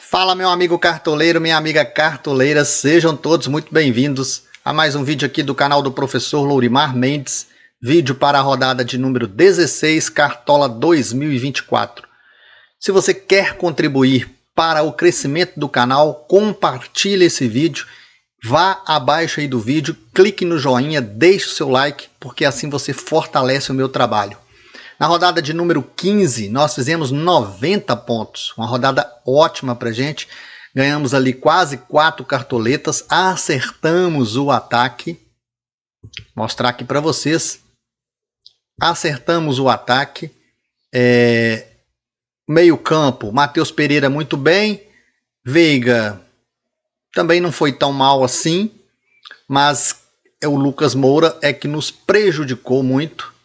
Fala, meu amigo cartoleiro, minha amiga cartoleira, sejam todos muito bem-vindos a mais um vídeo aqui do canal do professor Lourimar Mendes, vídeo para a rodada de número 16, Cartola 2024. Se você quer contribuir para o crescimento do canal, compartilhe esse vídeo, vá abaixo aí do vídeo, clique no joinha, deixe o seu like, porque assim você fortalece o meu trabalho. Na rodada de número 15, nós fizemos 90 pontos, uma rodada ótima pra gente. Ganhamos ali quase 4 cartoletas, acertamos o ataque. Vou mostrar aqui para vocês. Acertamos o ataque. Meio campo, Matheus Pereira muito bem. Veiga também não foi tão mal assim, mas o Lucas Moura é que nos prejudicou muito.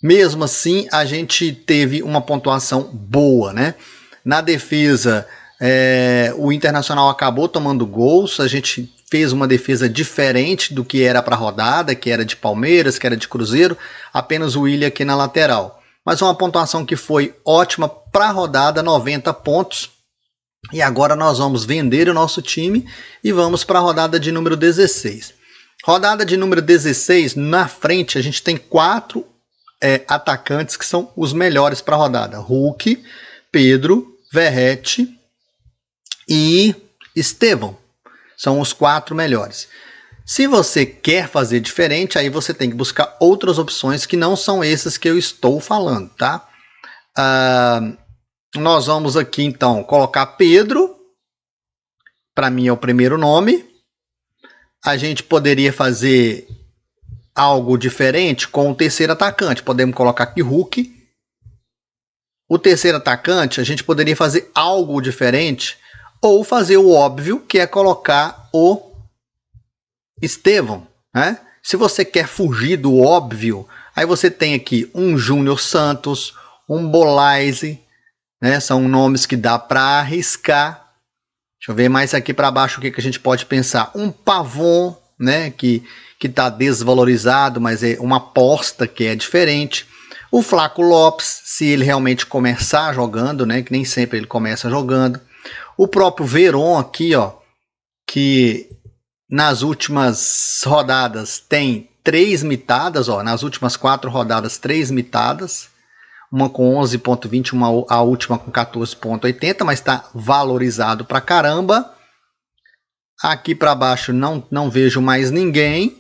Mesmo assim, a gente teve uma pontuação boa, né? Na defesa, o Internacional acabou tomando gols, a gente fez uma defesa diferente do que era para a rodada, que era de Palmeiras, que era de Cruzeiro, apenas o Willian aqui na lateral. Mas uma pontuação que foi ótima para a rodada, 90 pontos. E agora nós vamos vender o nosso time e vamos para a rodada de número 16. Rodada de número 16, na frente a gente tem 4 atacantes que são os melhores para a rodada. Hulk, Pedro, Verratti e Estevão. São os 4 melhores. Se você quer fazer diferente, aí você tem que buscar outras opções que não são essas que eu estou falando, tá? Nós vamos aqui então colocar Pedro. Para mim é o primeiro nome. A gente poderia fazer algo diferente com o terceiro atacante. Podemos colocar aqui Hulk. O terceiro atacante, a gente poderia fazer algo diferente ou fazer o óbvio, que é colocar o Estevão, né? Se você quer fugir do óbvio, aí você tem aqui um Júnior Santos, um Bolaise, né? São nomes que dá para arriscar. Deixa eu ver mais aqui para baixo o que a gente pode pensar. Um Pavon, né? Que está desvalorizado, mas é uma aposta que é diferente. O Flaco Lopes, se ele realmente começar jogando, né, que nem sempre ele começa jogando. O próprio Veron aqui, ó, que nas últimas rodadas tem 3 mitadas, ó, nas últimas 4 rodadas 3 mitadas, uma com 11,20, a última com 14,80, mas está valorizado pra caramba. Aqui para baixo não vejo mais ninguém.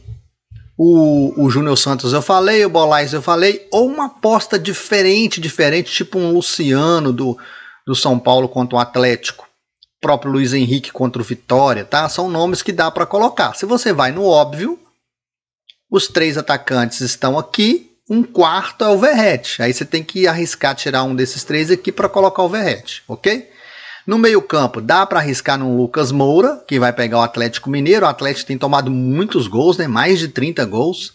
O Júnior Santos eu falei, o Bolaise eu falei, ou uma aposta diferente, tipo um Luciano do São Paulo contra o Atlético, o próprio Luiz Henrique contra o Vitória, tá? São nomes que dá para colocar. Se você vai no óbvio, os 3 atacantes estão aqui, um quarto é o Verratti. Aí você tem que arriscar tirar um desses 3 aqui para colocar o Verratti, ok? No meio campo, dá para arriscar no Lucas Moura, que vai pegar o Atlético Mineiro. O Atlético tem tomado muitos gols, né? Mais de 30 gols.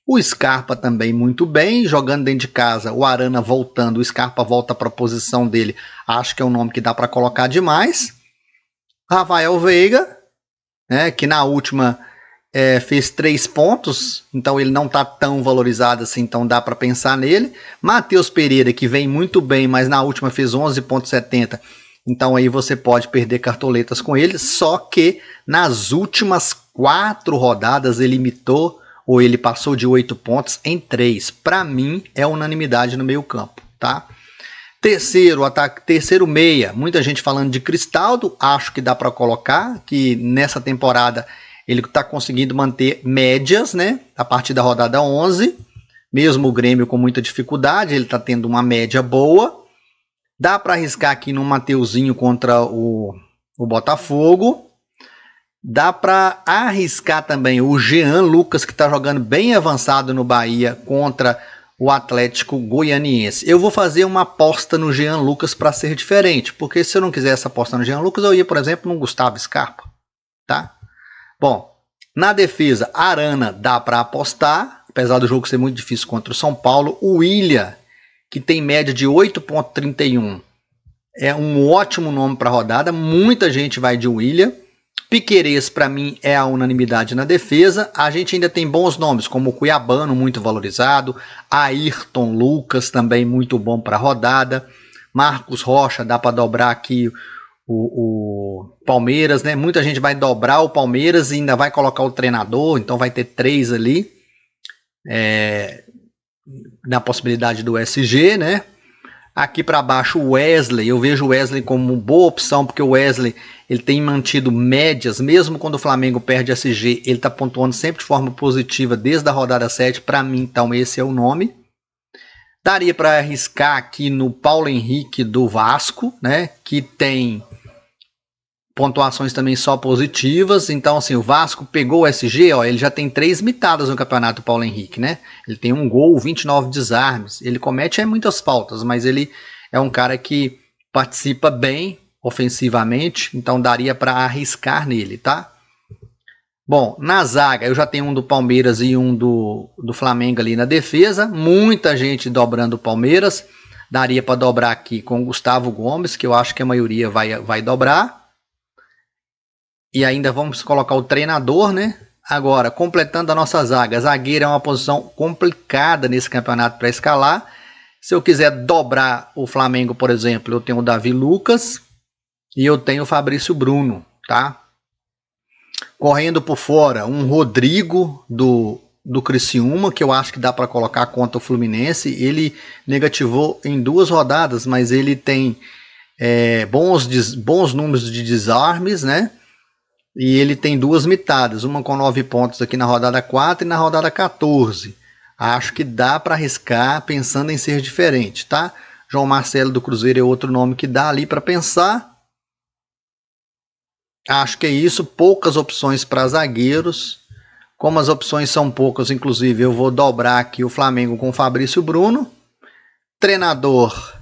O Scarpa também muito bem, jogando dentro de casa. O Arana voltando, o Scarpa volta para a posição dele. Acho que é um nome que dá para colocar demais. Rafael Veiga, né? Que na última fez 3 pontos, então ele não está tão valorizado assim, então dá para pensar nele. Matheus Pereira, que vem muito bem, mas na última fez 11,70. Então aí você pode perder cartoletas com ele, só que nas últimas 4 rodadas ele imitou, ou ele passou de 8 pontos em 3. Para mim é unanimidade no meio campo, tá? Terceiro meia, muita gente falando de Cristaldo, acho que dá para colocar, que nessa temporada ele está conseguindo manter médias, né? A partir da rodada 11, mesmo o Grêmio com muita dificuldade, ele está tendo uma média boa. Dá para arriscar aqui no Mateuzinho contra o Botafogo. Dá para arriscar também o Jean Lucas, que está jogando bem avançado no Bahia contra o Atlético Goianiense. Eu vou fazer uma aposta no Jean Lucas para ser diferente, porque se eu não quisesse apostar no Jean Lucas, eu ia, por exemplo, no Gustavo Scarpa, tá? Bom, na defesa, Arana dá para apostar, apesar do jogo ser muito difícil contra o São Paulo. O Willian, que tem média de 8,31. É um ótimo nome para a rodada. Muita gente vai de Willian. Piquerez, para mim, é a unanimidade na defesa. A gente ainda tem bons nomes, como o Cuiabano, muito valorizado. Ayrton Lucas, também muito bom para a rodada. Marcos Rocha, dá para dobrar aqui o Palmeiras, né? Muita gente vai dobrar o Palmeiras e ainda vai colocar o treinador, então vai ter 3 ali, na possibilidade do SG, né? Aqui para baixo o Wesley, eu vejo o Wesley como boa opção, porque o Wesley ele tem mantido médias, mesmo quando o Flamengo perde SG, ele está pontuando sempre de forma positiva desde a rodada 7, para mim então esse é o nome. Daria para arriscar aqui no Paulo Henrique do Vasco, né, que tem pontuações também só positivas, então assim, o Vasco pegou o SG, ó, ele já tem 3 mitadas no campeonato, o Paulo Henrique, né? Ele tem 1 gol, 29 desarmes, ele comete muitas faltas, mas ele é um cara que participa bem ofensivamente, então daria para arriscar nele, tá? Bom, na zaga eu já tenho um do Palmeiras e um do Flamengo ali na defesa, muita gente dobrando o Palmeiras, daria para dobrar aqui com o Gustavo Gomes, que eu acho que a maioria vai dobrar. E ainda vamos colocar o treinador, né? Agora, completando a nossa zaga. Zagueiro é uma posição complicada nesse campeonato para escalar. Se eu quiser dobrar o Flamengo, por exemplo, eu tenho o Davi Lucas e eu tenho o Fabrício Bruno, tá? Correndo por fora, um Rodrigo do Criciúma, que eu acho que dá para colocar contra o Fluminense. Ele negativou em 2 rodadas, mas ele tem bons números de desarmes, né? E ele tem 2 mitadas, uma com 9 pontos aqui na rodada 4 e na rodada 14. Acho que dá para arriscar pensando em ser diferente, tá? João Marcelo do Cruzeiro é outro nome que dá ali para pensar. Acho que é isso, poucas opções para zagueiros. Como as opções são poucas, inclusive eu vou dobrar aqui o Flamengo com o Fabrício Bruno. Treinador,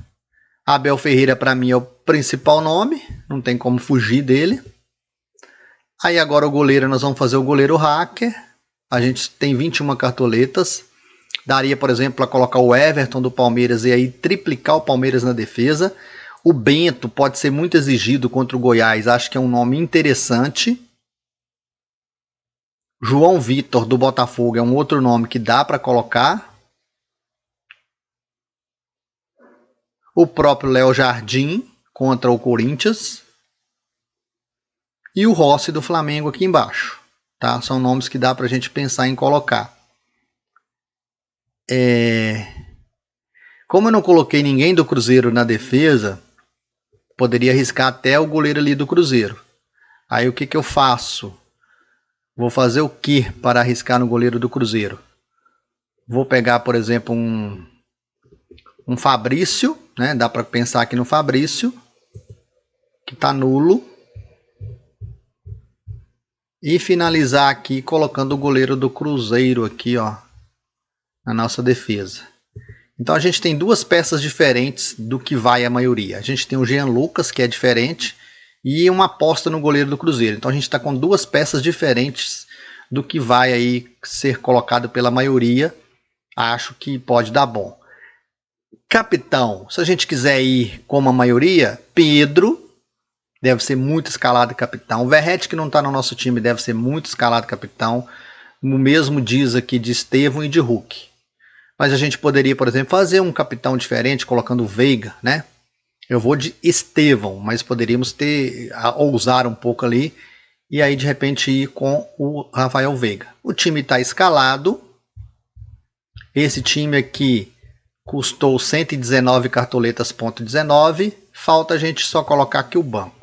Abel Ferreira para mim é o principal nome, não tem como fugir dele. Aí agora o goleiro, nós vamos fazer o goleiro hacker. A gente tem 21 cartoletas. Daria, por exemplo, para colocar o Everton do Palmeiras e aí triplicar o Palmeiras na defesa. O Bento pode ser muito exigido contra o Goiás. Acho que é um nome interessante. João Vitor do Botafogo é um outro nome que dá para colocar. O próprio Léo Jardim contra o Corinthians. E o Rossi do Flamengo aqui embaixo, tá? São nomes que dá para a gente pensar em colocar. Como eu não coloquei ninguém do Cruzeiro na defesa, poderia arriscar até o goleiro ali do Cruzeiro. Aí o que eu faço? Vou fazer o que para arriscar no goleiro do Cruzeiro? Vou pegar, por exemplo, um Fabrício, né? Dá para pensar aqui no Fabrício, que está nulo. E finalizar aqui colocando o goleiro do Cruzeiro aqui, ó, na nossa defesa. Então a gente tem 2 peças diferentes do que vai a maioria. A gente tem o Jean Lucas, que é diferente, e uma aposta no goleiro do Cruzeiro. Então a gente está com 2 peças diferentes do que vai aí ser colocado pela maioria. Acho que pode dar bom. Capitão, se a gente quiser ir como a maioria, Pedro deve ser muito escalado capitão. O Verratti, que não está no nosso time, deve ser muito escalado capitão. O mesmo diz aqui de Estevão e de Hulk. Mas a gente poderia, por exemplo, fazer um capitão diferente, colocando o Veiga, né? Eu vou de Estevão, mas poderíamos ousar um pouco ali e aí de repente ir com o Rafael Veiga. O time está escalado. Esse time aqui custou 119 cartoletas, ponto 19. Falta a gente só colocar aqui o banco.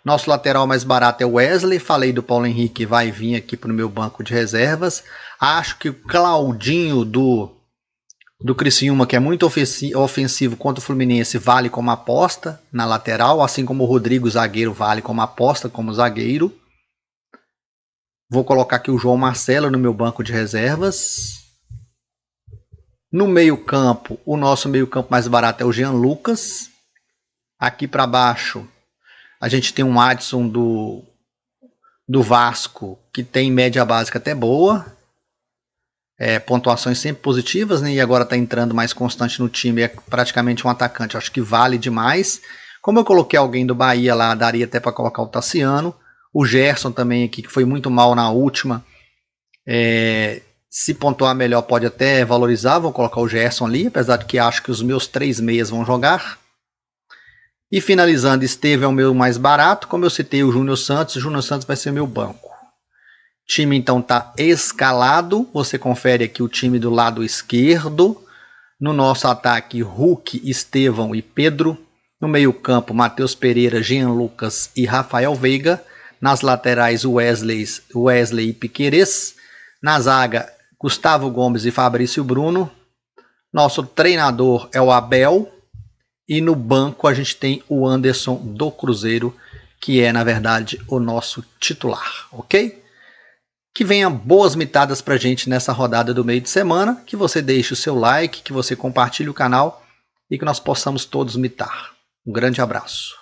Nosso lateral mais barato é o Wesley. Falei do Paulo Henrique, vai vir aqui para o meu banco de reservas. Acho que o Claudinho do Criciúma, que é muito ofensivo contra o Fluminense, vale como aposta na lateral. Assim como o Rodrigo, zagueiro, vale como aposta como zagueiro. Vou colocar aqui o João Marcelo no meu banco de reservas. No meio campo, o nosso meio campo mais barato é o Jean Lucas. Aqui para baixo, a gente tem um Adson do Vasco, que tem média básica até boa. Pontuações sempre positivas, né? E agora está entrando mais constante no time. É praticamente um atacante. Acho que vale demais. Como eu coloquei alguém do Bahia lá, daria até para colocar o Tassiano. O Gerson também aqui, que foi muito mal na última. Se pontuar melhor, pode até valorizar. Vou colocar o Gerson ali, apesar de que acho que os meus 3 meias vão jogar. E finalizando, Estevão é o meu mais barato. Como eu citei o Júnior Santos vai ser meu banco. Time então está escalado. Você confere aqui o time do lado esquerdo. No nosso ataque, Hulk, Estevão e Pedro. No meio campo, Matheus Pereira, Jean Lucas e Rafael Veiga. Nas laterais, Wesley e Piquerez. Na zaga, Gustavo Gomes e Fabrício Bruno. Nosso treinador é o Abel. E no banco a gente tem o Anderson do Cruzeiro, que é, na verdade, o nosso titular, ok? Que venha boas mitadas pra gente nessa rodada do meio de semana, que você deixe o seu like, que você compartilhe o canal e que nós possamos todos mitar. Um grande abraço.